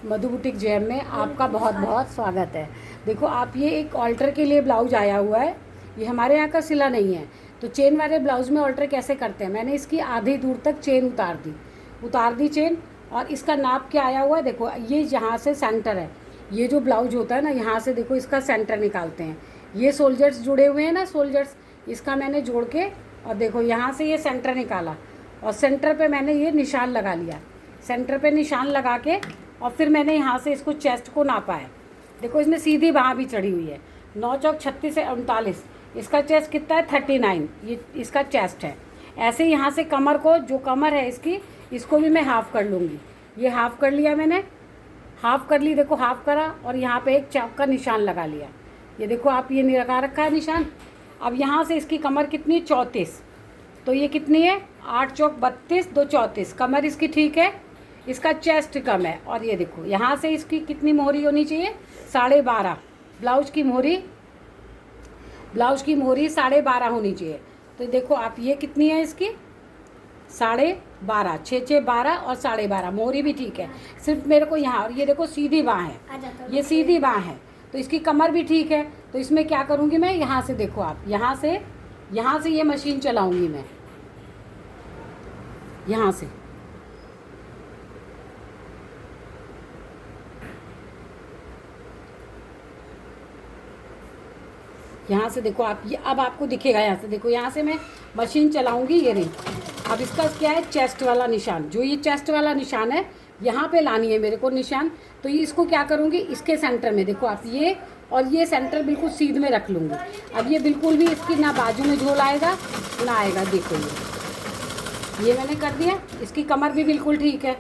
मधु boutique jam में आपका बहुत बहुत स्वागत है। देखो आप, ये एक ऑल्टर के लिए ब्लाउज आया हुआ है। ये हमारे यहाँ का सिला नहीं है, तो चेन वाले ब्लाउज में ऑल्टर कैसे करते हैं। मैंने इसकी आधी दूर तक चेन उतार दी चेन। और इसका नाप क्या आया हुआ है, देखो ये यहाँ से सेंटर है। ये जो ब्लाउज होता है ना, यहाँ से देखो इसका सेंटर निकालते हैं। ये सोल्जर्स जुड़े हुए हैं ना, सोल्जर्स, इसका मैंने जोड़ के और देखो यहाँ से ये सेंटर निकाला और सेंटर पे मैंने ये निशान लगा लिया। सेंटर पे निशान लगा के और फिर मैंने यहाँ से इसको चेस्ट को नापा है। देखो इसमें सीधी बाँह भी चढ़ी हुई है। 9 चौक 36 से 39। इसका चेस्ट कितना है, 39। ये इसका चेस्ट है। ऐसे यहाँ से कमर को, जो कमर है इसकी, इसको भी मैं हाफ़ कर लूँगी। ये हाफ़ कर लिया मैंने, हाफ़ कर ली, देखो हाफ़ करा और यहाँ पे एक चौक का निशान लगा लिया। ये देखो आप, ये नहीं लगा रखा है निशान। अब यहाँ से इसकी कमर कितनी, 34। तो ये कितनी है, 8 चौक 32, 2 34। कमर इसकी ठीक है। इसका चेस्ट कम है। और ये देखो यहाँ से इसकी कितनी मोहरी होनी चाहिए, 12.5। ब्लाउज की मोहरी 12.5 होनी चाहिए। तो देखो आप, ये कितनी है इसकी, 12.5, 6 6 12 और 12.5। मोहरी भी ठीक है, सिर्फ मेरे को यहाँ। और ये देखो सीधी बाँह है, ये सीधी बाँह है, तो इसकी कमर भी ठीक है। तो इसमें क्या करूँगी मैं, यहाँ से देखो आप, यहाँ से ये मशीन चलाऊँगी मैं, यहाँ से। यहाँ से देखो आप, ये अब आपको दिखेगा। यहाँ से देखो, यहाँ से मैं मशीन चलाऊंगी, ये रही। अब इसका क्या है, चेस्ट वाला निशान, जो ये चेस्ट वाला निशान है, यहाँ पे लानी है मेरे को निशान। तो ये इसको क्या करूँगी, इसके सेंटर में देखो आप, ये और ये सेंटर बिल्कुल सीध में रख लूँगी। अब ये बिल्कुल भी इसकी ना बाजू में झोल आएगा ना आएगा। देखो ये मैंने कर दिया। इसकी कमर भी बिल्कुल ठीक है।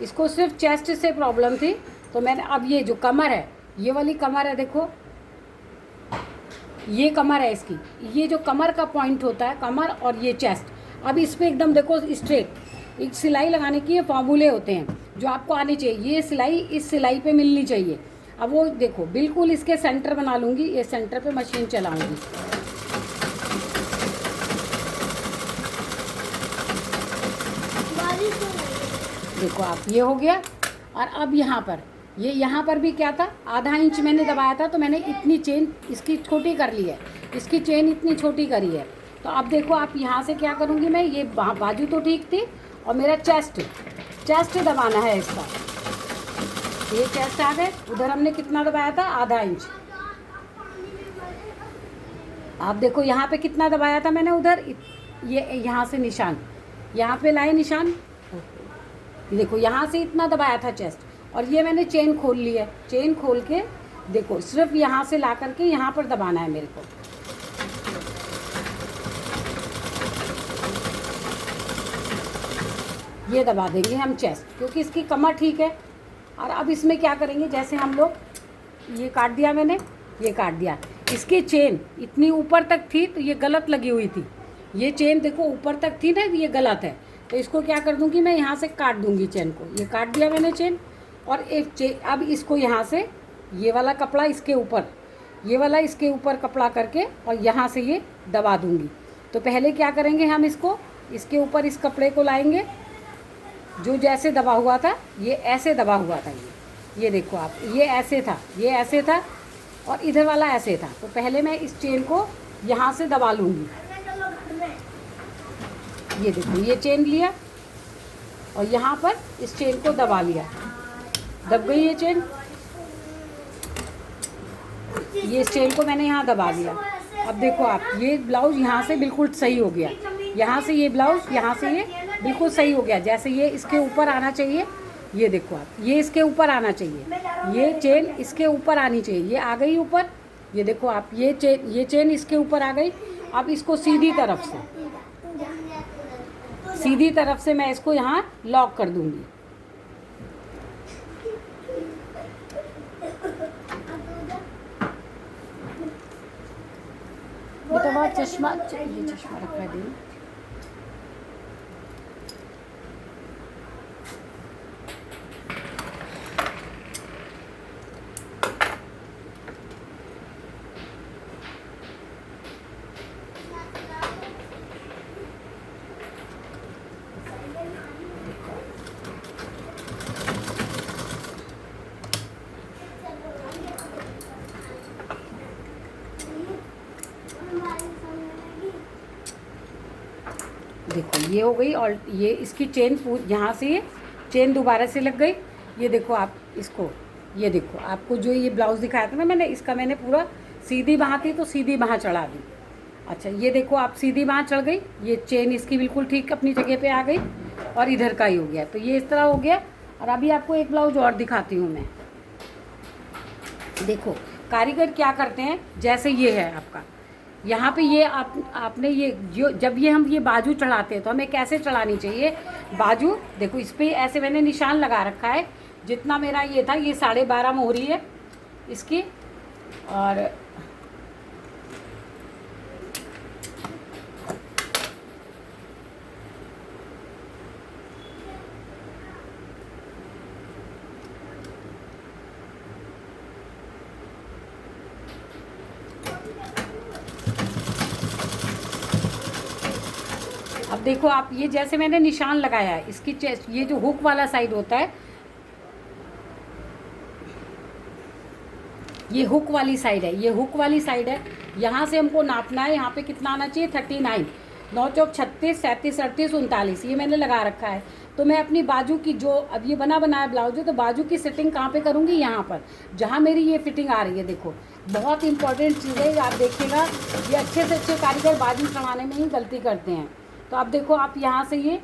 इसको सिर्फ चेस्ट से प्रॉब्लम थी, तो मैंने अब ये जो कमर है, ये वाली कमर है, देखो ये कमर है इसकी। ये जो कमर का पॉइंट होता है, कमर और ये चेस्ट, अब इस पर एकदम देखो स्ट्रेट। एक सिलाई लगाने की ये फॉर्मूले होते हैं जो आपको आने चाहिए। ये सिलाई इस सिलाई पे मिलनी चाहिए। अब वो देखो बिल्कुल इसके सेंटर बना लूँगी। ये सेंटर पे मशीन चलाऊँगी। देखो आप, ये हो गया। और अब यहाँ पर भी क्या था, आधा इंच मैंने दबाया था, तो मैंने इतनी चेन इसकी छोटी कर ली है। इसकी चेन इतनी छोटी करी है। तो अब देखो आप, यहाँ से क्या करूँगी मैं, ये बाजू तो ठीक थी और मेरा चेस्ट दबाना है इसका। ये चेस्ट आ गए। उधर हमने कितना दबाया था, आधा इंच। आप देखो यहाँ पे कितना दबाया था मैंने उधर, ये यहाँ से निशान, यहाँ पे लाए निशान। देखो यहाँ से इतना दबाया था चेस्ट, और ये मैंने चेन खोल ली है। चेन खोल के देखो, सिर्फ यहाँ से ला करके यहाँ पर दबाना है मेरे को। ये दबा देंगे हम चेस्ट, क्योंकि इसकी कमर ठीक है। और अब इसमें क्या करेंगे, जैसे हम लोग, ये काट दिया मैंने, ये काट दिया। इसकी चेन इतनी ऊपर तक थी, तो ये गलत लगी हुई थी। ये चेन देखो ऊपर तक थी ना, ये गलत है। तो इसको क्या कर दूँगी मैं, यहाँ से काट दूँगी चेन को। ये काट दिया मैंने चेन। और अब इसको यहाँ से, ये वाला कपड़ा इसके ऊपर, ये वाला इसके ऊपर कपड़ा करके और यहाँ से ये दबा दूँगी। तो पहले क्या करेंगे हम, इसको इसके ऊपर इस कपड़े को लाएंगे, जो जैसे दबा हुआ था, ये ऐसे दबा हुआ था। ये देखो आप, ये ऐसे था, ये ऐसे था, और इधर वाला ऐसे था। तो पहले मैं इस चेन को यहाँ से दबा लूँगी। ये देखो, ये चेन लिया और यहाँ पर इस चेन को दबा लिया। दब गई ये चेन। ये इस चेन को मैंने यहाँ दबा लिया। अब देखो आप, ये ब्लाउज यहाँ से बिल्कुल सही हो गया। यहाँ से ये ब्लाउज, यहाँ से ये बिल्कुल सही हो गया। जैसे ये इसके ऊपर आना चाहिए, ये देखो आप, ये इसके ऊपर आना चाहिए। ये चेन इसके ऊपर आनी चाहिए। ये आ गई ऊपर। ये देखो आप, ये चेन इसके ऊपर आ गई। अब इसको सीधी तरफ से मैं इसको यहाँ लॉक कर दूँगी। बेटा चश्मा, ये चश्मा रखा दे। देखो ये हो गई, और ये इसकी चेन यहाँ से ये चेन दोबारा से लग गई। ये देखो आप इसको, ये देखो आपको जो ये ब्लाउज़ दिखाया था ना मैंने, इसका मैंने पूरा सीधी बाँह थी तो सीधी बाँह चढ़ा दी। अच्छा ये देखो आप सीधी बाँह चढ़ गई, ये चेन इसकी बिल्कुल ठीक अपनी जगह पे आ गई, और इधर का ही हो गया। तो ये इस तरह हो गया। और अभी आपको एक ब्लाउज और दिखाती हूँ मैं। देखो कारीगर क्या करते हैं, जैसे ये है आपका, यहाँ पे ये आपने ये जो जब ये हम ये बाजू चढ़ाते हैं तो हमें कैसे चढ़ानी चाहिए बाजू। देखो इस पर ऐसे मैंने निशान लगा रखा है, जितना मेरा ये था, ये 12.5 मोहरी है इसकी। और अब देखो आप, ये जैसे मैंने निशान लगाया है इसकी चेस्ट, ये जो हुक वाला साइड होता है, ये हुक वाली साइड है, ये हुक वाली साइड है। यहाँ से हमको नापना है, यहाँ पे कितना आना चाहिए 39, 9 चौक 36, 37, 38, 39, ये मैंने लगा रखा है। तो मैं अपनी बाजू की जो अब ये बना बनाया ब्लाउज है, तो बाजू की सिटिंग कहाँ पे करूँगी, यहाँ पर जहाँ मेरी ये फिटिंग आ रही है। देखो बहुत इंपॉर्टेंट चीज़ है, आप देखिएगा, ये अच्छे से अच्छे कारीगर बाजू चढ़ाने में ही गलती करते हैं। तो अब देखो आप यहाँ से ये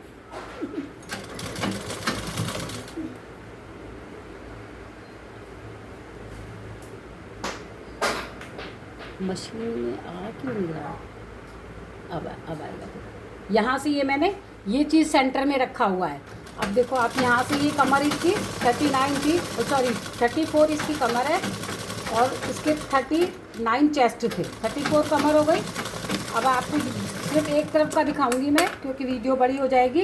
मशीन में आ क्यों नहीं रहा, अब आएगा। यहाँ से ये मैंने ये चीज़ सेंटर में रखा हुआ है। अब देखो आप यहाँ से ये कमर इसकी 39 थी, सॉरी 34 इसकी कमर है, और इसके 39 चेस्ट थे, 34 कमर हो गई। अब आपको सिर्फ एक तरफ का दिखाऊंगी मैं, क्योंकि वीडियो बड़ी हो जाएगी।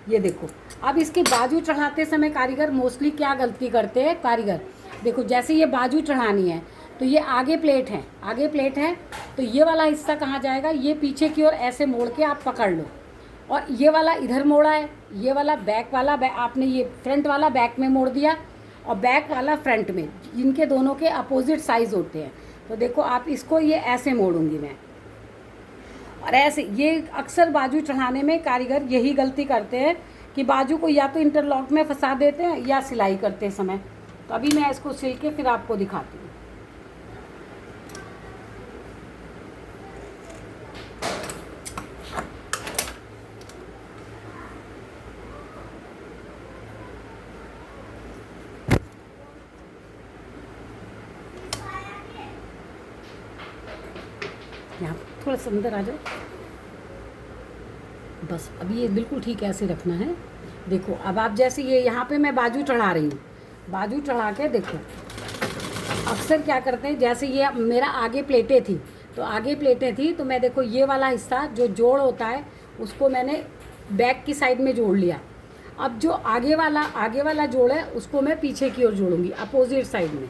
ये देखो अब इसकी बाजू चढ़ाते समय कारीगर मोस्टली क्या गलती करते हैं कारीगर, देखो जैसे ये बाजू चढ़ानी है तो ये आगे प्लेट है, आगे प्लेट है, तो ये वाला हिस्सा कहाँ जाएगा, ये पीछे की ओर ऐसे मोड़ के आप पकड़ लो, और ये वाला इधर मोड़ा है, ये वाला बैक वाला आपने ये फ्रंट वाला बैक में मोड़ दिया, और बैक वाला फ्रंट में, इनके दोनों के अपोजिट साइज़ होते हैं। तो देखो आप इसको ये ऐसे मोड़ूंगी मैं, और ऐसे ये अक्सर बाजू चढ़ाने में कारीगर यही गलती करते हैं कि बाजू को या तो इंटरलॉक में फंसा देते हैं या सिलाई करते समय। तो अभी मैं इसको सिल के फिर आपको दिखाती हूँ। यहाँ थोड़ा सा अंदर आ जाओ, बस अभी ये बिल्कुल ठीक ऐसे रखना है। देखो अब आप जैसे ये यहाँ पे मैं बाजू चढ़ा रही हूँ, बाजू चढ़ा के देखो अक्सर क्या करते हैं, जैसे ये मेरा आगे प्लेटें थी, तो आगे प्लेटें थी तो मैं देखो ये वाला हिस्सा जो जोड़ होता है उसको मैंने बैक की साइड में जोड़ लिया। अब जो आगे वाला जोड़ है उसको मैं पीछे की ओर जोड़ूंगी, अपोजिट साइड में।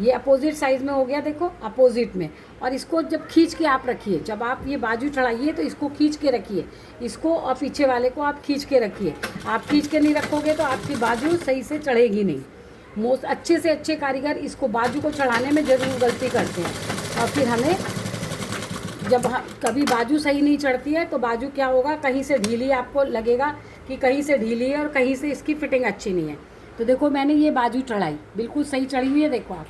ये अपोजिट साइज में हो गया, देखो अपोजिट में। और इसको जब खींच के आप रखिए, जब आप ये बाजू चढ़ाइए तो इसको खींच के रखिए, इसको और पीछे वाले को आप खींच के रखिए। आप खींच के नहीं रखोगे तो आपकी बाजू सही से चढ़ेगी नहीं। अच्छे से अच्छे कारीगर इसको बाजू को चढ़ाने में ज़रूर गलती करते हैं, और फिर हमें जब कभी बाजू सही नहीं चढ़ती है तो बाजू क्या होगा, कहीं से ढीली आपको लगेगा कि कहीं से ढीली है और कहीं से इसकी फिटिंग अच्छी नहीं है। तो देखो मैंने ये बाजू चढ़ाई, बिल्कुल सही चढ़ी हुई है, देखो आप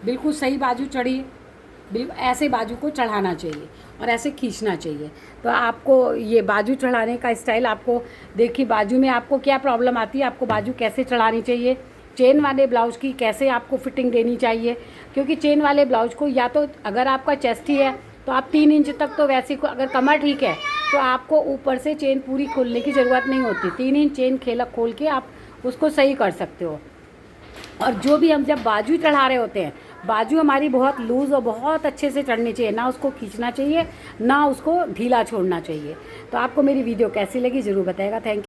बिल्कुल सही बाजू चढ़ी है। बिल्कुल ऐसे बाजू को चढ़ाना चाहिए और ऐसे खींचना चाहिए। तो आपको ये बाजू चढ़ाने का स्टाइल आपको देखिए, बाजू में आपको क्या प्रॉब्लम आती है, आपको बाजू कैसे चढ़ानी चाहिए, चेन वाले ब्लाउज़ की कैसे आपको फिटिंग देनी चाहिए। क्योंकि चेन वाले ब्लाउज को या तो अगर आपका चेस्ट ही है तो आप 3 इंच तक तो वैसे को, अगर कमर ठीक है तो आपको ऊपर से चेन पूरी खोलने की ज़रूरत नहीं होती, 3 इंच चेन खोल के आप उसको सही कर सकते हो। और जो भी हम जब बाजू चढ़ा रहे होते हैं, बाजू हमारी बहुत लूज़ और बहुत अच्छे से चढ़नी चाहिए, ना उसको खींचना चाहिए ना उसको ढीला छोड़ना चाहिए। तो आपको मेरी वीडियो कैसी लगी ज़रूर बताइएगा। Thank you.